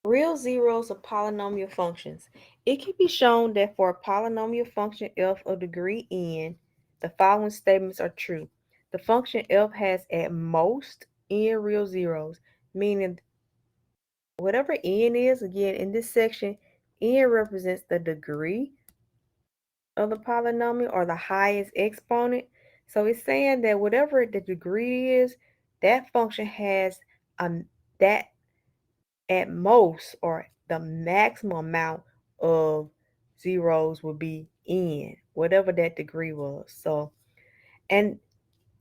Real zeros of polynomial functions. It can be shown that for a polynomial function f of degree n, the following statements are true. The function f has at most n real zeros, meaning whatever n is, again, in this section, n represents the degree of the polynomial or the highest exponent. So it's saying that whatever the degree is, that function has that at most or the maximum amount of zeros would be n, whatever that degree was. So and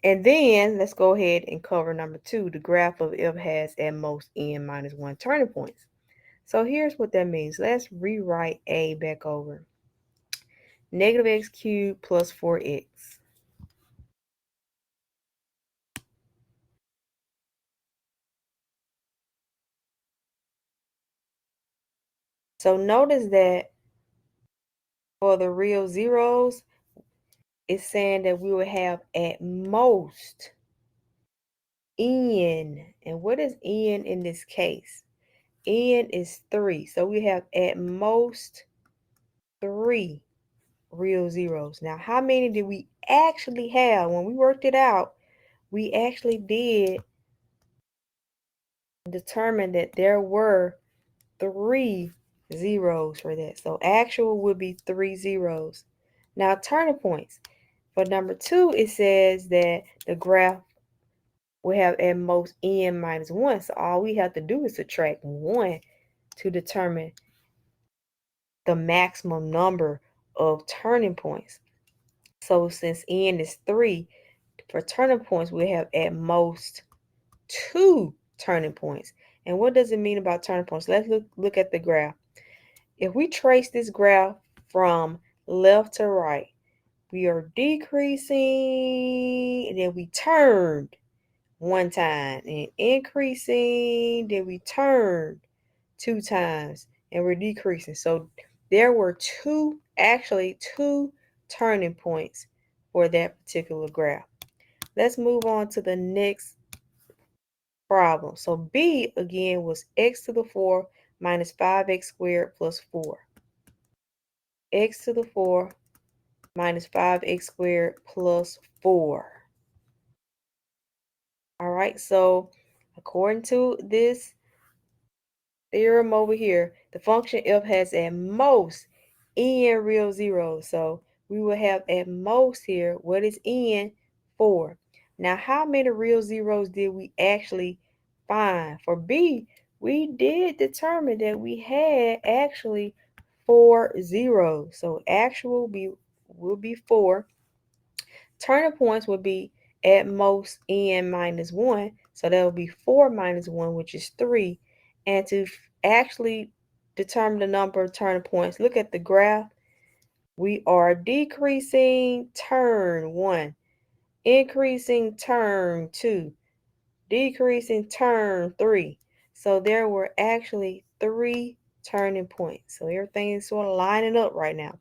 then let's go ahead and cover number 2. The graph of f has at most n minus 1 turning points. So here's what that means. Let's rewrite a back over. Negative x cubed plus 4x. So notice that for the real zeros, it's saying that we will have at most n. And what is n in this case? N is 3. So we have at most 3 real zeros. Now, how many did we actually have? When we worked it out, we actually did determine that there were 3 zeros for that. So actual would be 3 zeros. Now, turning points. For number 2, it says that the graph will have at most n minus 1. So all we have to do is subtract 1 to determine the maximum number of turning points. So since n is 3, for turning points, we have at most 2 turning points. And what does it mean about turning points? Let's look at the graph. If we trace this graph from left to right, we are decreasing, and then we turned 1 time, and increasing, then we turned 2 times, and we're decreasing. So there were actually two turning points for that particular graph. Let's move on to the next problem. So B again was x to the 4 minus 5x squared plus 4. X to the 4 minus 5x squared plus 4. All right, so according to this theorem over here, the function f has at most n real zeros. So we will have at most here, what is n? 4. Now, how many real zeros did we actually find? For B, we did determine that we had actually 4 zeros. So actual will be 4. Turning points would be at most n minus 1. So that would be 4 minus 1, which is 3. And to actually determine the number of turning points, look at the graph. We are decreasing turn 1, increasing turn 2, decreasing turn 3. So there were actually 3 turning points. So everything is sort of lining up right now.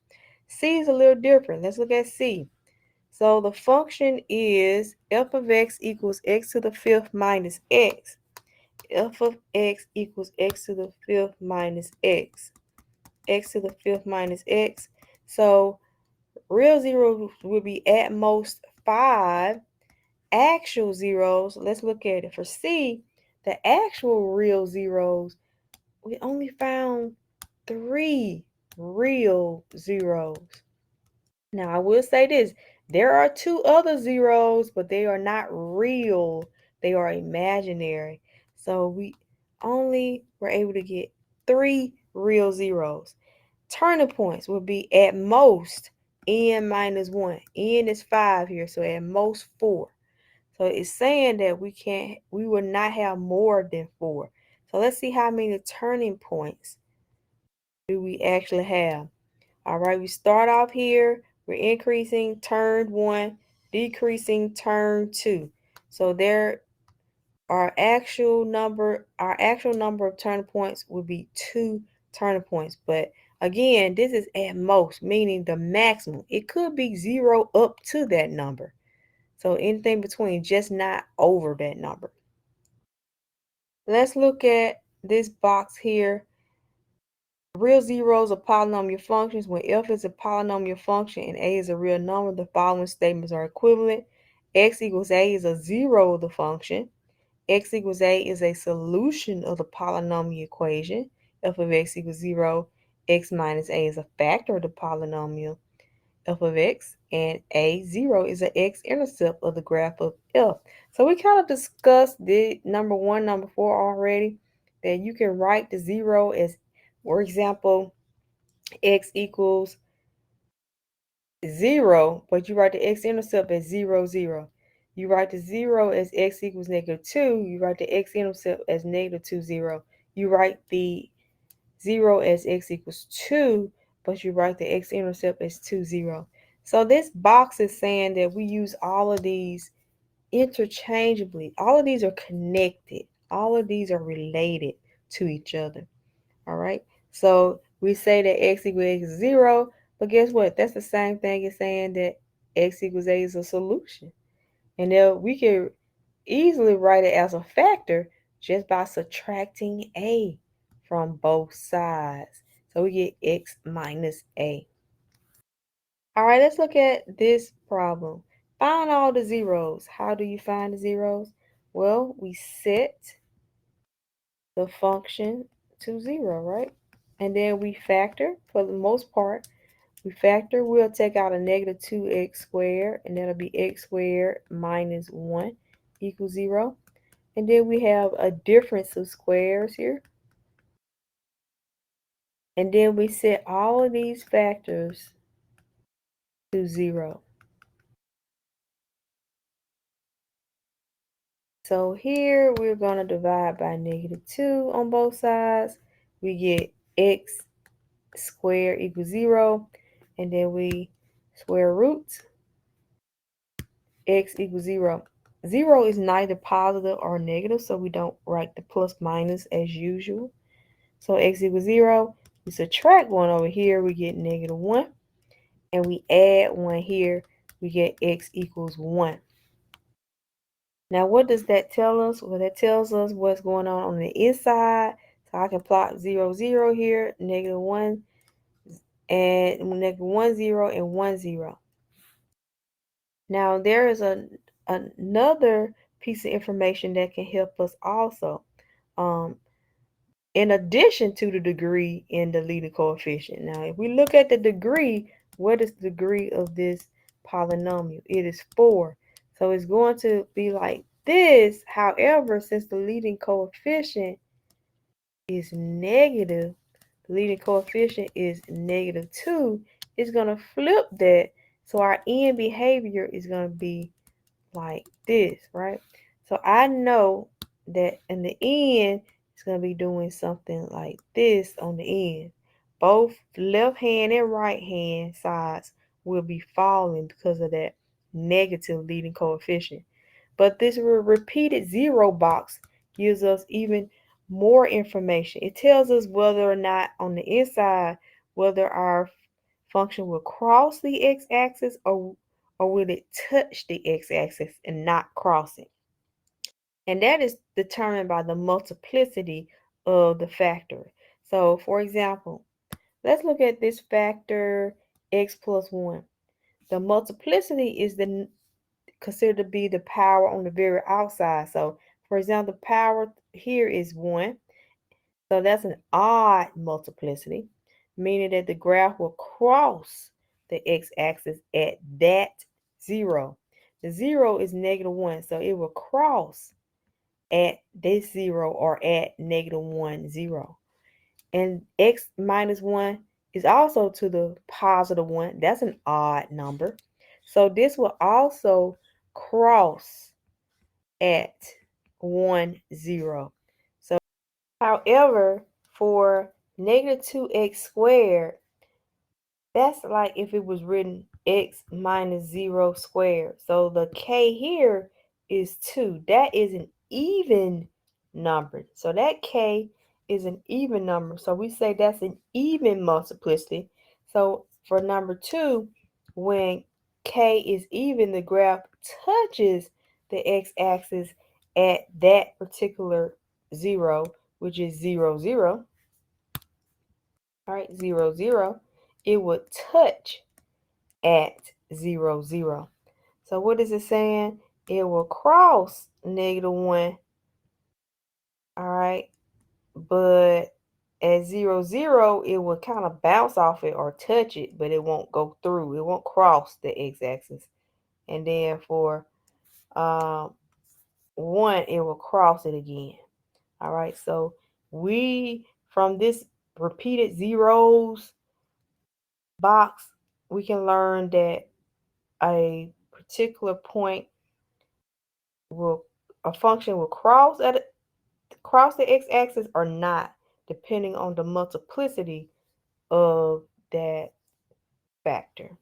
C is a little different. Let's look at C. So the function is f of x equals x to the 5th minus x. F of x equals x to the 5th minus x. X to the 5th minus x. So real zeros will be at most 5. Actual zeros, let's look at it. For C, the actual real zeros, we only found 3 real zeros. Now, I will say this. There are 2 other zeros, but they are not real. They are imaginary. So we only were able to get 3 real zeros. Turning points will be at most n minus 1. N is 5 here, so at most 4. So it's saying that we will not have more than 4. So let's see how many turning points do we actually have. All right, we start off here. We're increasing turn 1, decreasing turn 2. So there our actual number of turning points would be 2 turning points. But again, this is at most, meaning the maximum. It could be 0 up to that number. So anything between, just not over that number. Let's look at this box here. Real zeros are polynomial functions. When f is a polynomial function and a is a real number, the following statements are equivalent. X equals a is a zero of the function. X equals a is a solution of the polynomial equation. F of x equals 0. X minus a is a factor of the polynomial f of x, and a0 is an x-intercept of the graph of f. So we kind of discussed the number 1, number 4 already, that you can write the 0 as, for example, x equals 0, but you write the x-intercept as 0, 0. You write the 0 as x equals -2. You write the x-intercept as -2, 0. You write the 0 as x equals 2, but you write the x-intercept as 2, 0. So this box is saying that we use all of these interchangeably. All of these are connected. All of these are related to each other. All right. So we say that x equals x is 0, but guess what? That's the same thing as saying that x equals a is a solution. And then we can easily write it as a factor just by subtracting a from both sides. So we get x minus a. All right, let's look at this problem. Find all the zeros. How do you find the zeros? Well, we set the function to 0, right? And then we factor. For the most part, we factor. We'll take out a -2x squared, and that'll be x squared minus 1 equals 0. And then we have a difference of squares here. And then we set all of these factors to 0. So here we're going to divide by -2 on both sides. We get x squared equals 0. And then we square root x equals 0. 0 is neither positive or negative, so we don't write the plus minus as usual. So x equals 0. We subtract 1 over here, we get -1. And we add 1 here, we get x equals 1. Now, what does that tell us? Well, that tells us what's going on the inside. So I can plot 0, 0 here, -1, and -1, 0, and 1, 0. Now, there is another piece of information that can help us also. In addition to the degree in the leading coefficient. Now, if we look at the degree, what is the degree of this polynomial? It is 4. So it's going to be like this. However, since the leading coefficient is negative, the leading coefficient is -2, it's going to flip that. So our end behavior is going to be like this, right? So I know that in the end, it's going to be doing something like this on the end. Both left hand and right hand sides will be falling because of that negative leading coefficient. But this repeated 0 box gives us even more information. It tells us whether or not on the inside, whether our function will cross the x-axis or will it touch the x-axis and not cross it? And that is determined by the multiplicity of the factor. So, for example, let's look at this factor x plus 1. The multiplicity is considered to be the power on the very outside. So, for example, the power here is 1. So that's an odd multiplicity, meaning that the graph will cross the x-axis at that 0. The 0 is -1, so it will cross at this 0 or at -1, 0. And x minus 1 is also to the positive 1. That's an odd number. So this will also cross at 1, 0. So, however, for -2x squared, that's like if it was written x minus 0 squared. So the k here is 2. That is an even number. So that k is an even number. So we say that's an even multiplicity. So for number 2, when k is even, the graph touches the x-axis at that particular 0, which is 0, 0. all right, 0, 0, it would touch at 0, 0. So what is it saying? It will cross -1, all right, but at 0, 0, it will kind of bounce off it or touch it, but it won't go through. It won't cross the x-axis. And then for 1, it will cross it again. All right, so from this repeated zeros box, we can learn that a particular point a function will cross the x-axis or not, depending on the multiplicity of that factor.